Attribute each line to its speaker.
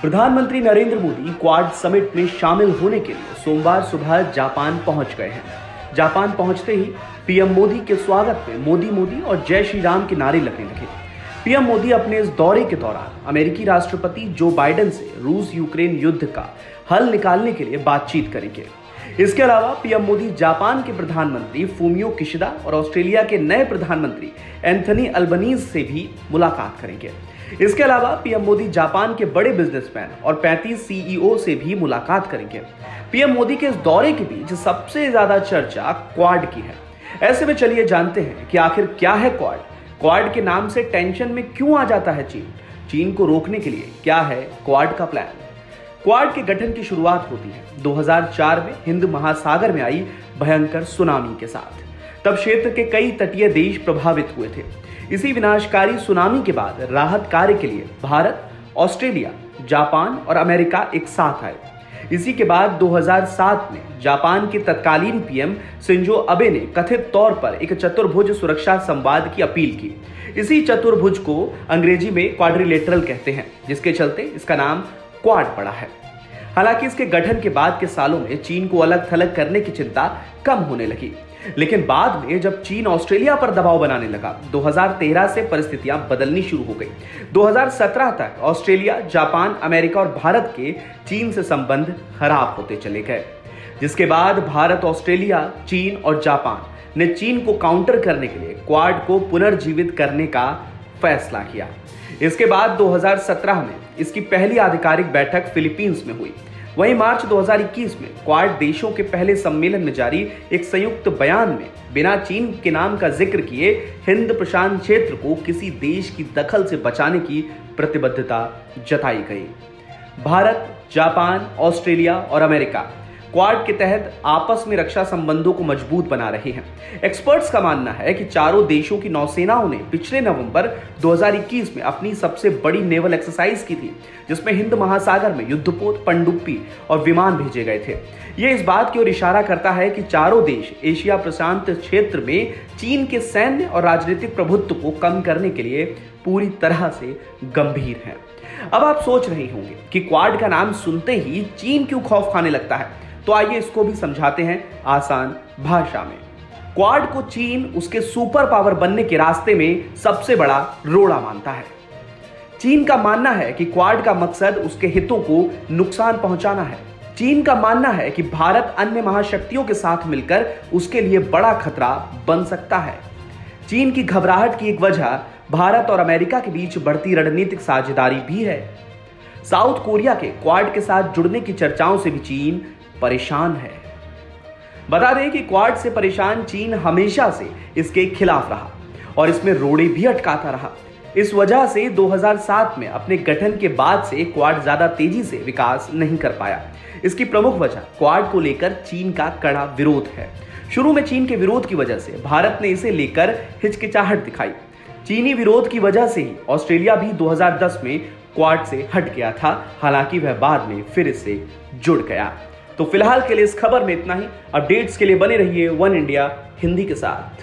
Speaker 1: प्रधानमंत्री Narendra Modi quad summit में शामिल होने के लिए सोमवार सुबह जापान पहुंच गए हैं। जापान पहुंचते ही पीएम मोदी के स्वागत में मोदी मोदी और जय श्री राम के नारे लगने लगे। पीएम मोदी अपने इस दौरे के दौरान अमेरिकी राष्ट्रपति जो बाइडेन से रूस यूक्रेन युद्ध का हल निकालने के लिए बातचीत करेंगे। इसके अलावा पीएम मोदी जापान के प्रधानमंत्री फूमियो किशिदा और ऑस्ट्रेलिया के नए प्रधानमंत्री एंथनी अल्बनीज से भी मुलाकात करेंगे। इसके अलावा पीएम मोदी जापान के बड़े बिजनेसमैन और 35 सीईओ से भी मुलाकात करेंगे। पीएम मोदी के इस दौरे के बीच सबसे ज्यादा चर्चा क्वाड की है। ऐसे में चलिए जानते हैं कि आखिर क्या है क्वाड। क्वाड के नाम से टेंशन में क्यों आ जाता है चीन को रोकने के लिए क्या है क्वाड का प्लान। क्वाड के गठन की शुरुआत होती है 2004 में हिंद महासागर में आई भयंकर सुनामी के साथ। तब क्षेत्र के कई तटीय देश प्रभावित हुए थे। इसी विनाशकारी सुनामी के बाद राहत कार्य के लिए भारत, ऑस्ट्रेलिया, जापान और अमेरिका एक साथ आए। इसी के बाद 2007 में जापान के तत्कालीन पीएम शिंजो अबे ने कथित तौर पर एक चतुर्भुज सुरक्षा संवाद की अपील की। इसी चतुर्भुज को अंग्रेजी में क्वाड्रिलेटरल कहते हैं, जिसके चलते इसका नाम क्वाड पड़ा है। हालांकि इसके गठन के बाद के सालों में चीन को अलग थलग करने की चिंता कम होने लगी, लेकिन बाद में जब चीन ऑस्ट्रेलिया पर दबाव बनाने लगा 2013 से परिस्थितियां बदलनी शुरू हो गई। 2017 तक ऑस्ट्रेलिया, जापान, अमेरिका और भारत के चीन से संबंध खराब होते चले गए, जिसके बाद भारत, ऑस्ट्रेलिया, चीन और जापान ने चीन को काउंटर करने के लिए क्वाड को पुनर्जीवित करने का फैसला किया। इसके बाद 2017 में इसकी पहली आधिकारिक बैठक फिलीपींस में हुई। वहीं मार्च 2021 में क्वाड देशों के पहले सम्मेलन में जारी एक संयुक्त बयान में बिना चीन के नाम का जिक्र किए हिंद प्रशांत क्षेत्र को किसी देश की दखल से बचाने की प्रतिबद्धता जताई गई। भारत, जापान, ऑस्ट्रेलिया और अमेरिका क्वाड के तहत आपस में रक्षा संबंधों को मजबूत बना रहे हैं। एक्सपर्ट्स का मानना है कि चारों देशों की नौसेनाओं ने पिछले नवंबर 2021 में अपनी सबसे बड़ी नेवल एक्सरसाइज की थी, जिसमें हिंद महासागर में युद्धपोत, पनडुब्बी और विमान भेजे गए थे। यह इस बात की ओर इशारा करता है कि चारों देश एशिया प्रशांत क्षेत्र में चीन के सैन्य और राजनीतिक प्रभुत्व को कम करने के लिए पूरी तरह से गंभीर हैं। अब आप सोच रहे होंगे कि क्वाड का नाम सुनते ही चीन क्यों खौफ खाने लगता है, तो आइए इसको भी समझाते हैं आसान भाषा में। क्वाड को चीन उसके सुपर पावर बनने के रास्ते में सबसे बड़ा रोड़ा मानता है। चीन का मानना है कि क्वाड का मकसद उसके हितों को नुकसान पहुंचाना है। चीन का मानना है कि भारत अन्य महाशक्तियों के साथ मिलकर उसके लिए बड़ा खतरा बन सकता है। चीन की घबराहट की एक वजह भारत और अमेरिका के बीच बढ़ती रणनीतिक साझेदारी भी है। साउथ कोरिया के क्वाड के साथ जुड़ने की चर्चाओं से भी चीन परेशान है। बता दें कि क्वाड से परेशान चीन हमेशा से इसके खिलाफ रहा और इसमें रोड़े भी अटकाता रहा। इस वजह से 2007 में अपने गठन के बाद से क्वाड ज्यादा तेजी से विकास नहीं कर पाया। इसकी प्रमुख वजह क्वाड को लेकर चीन का कड़ा विरोध है। शुरू में चीन के विरोध की वजह से भारत ने इसे लेकर हिचकिचाहट दिखाई। चीनी विरोध की वजह से ही ऑस्ट्रेलिया भी 2010 में क्वाड से हट गया था, हालांकि वह बाद में फिर इससे जुड़ गया। तो फिलहाल के लिए इस खबर में इतना ही। अपडेट्स के लिए बने रहिए वन इंडिया हिंदी के साथ।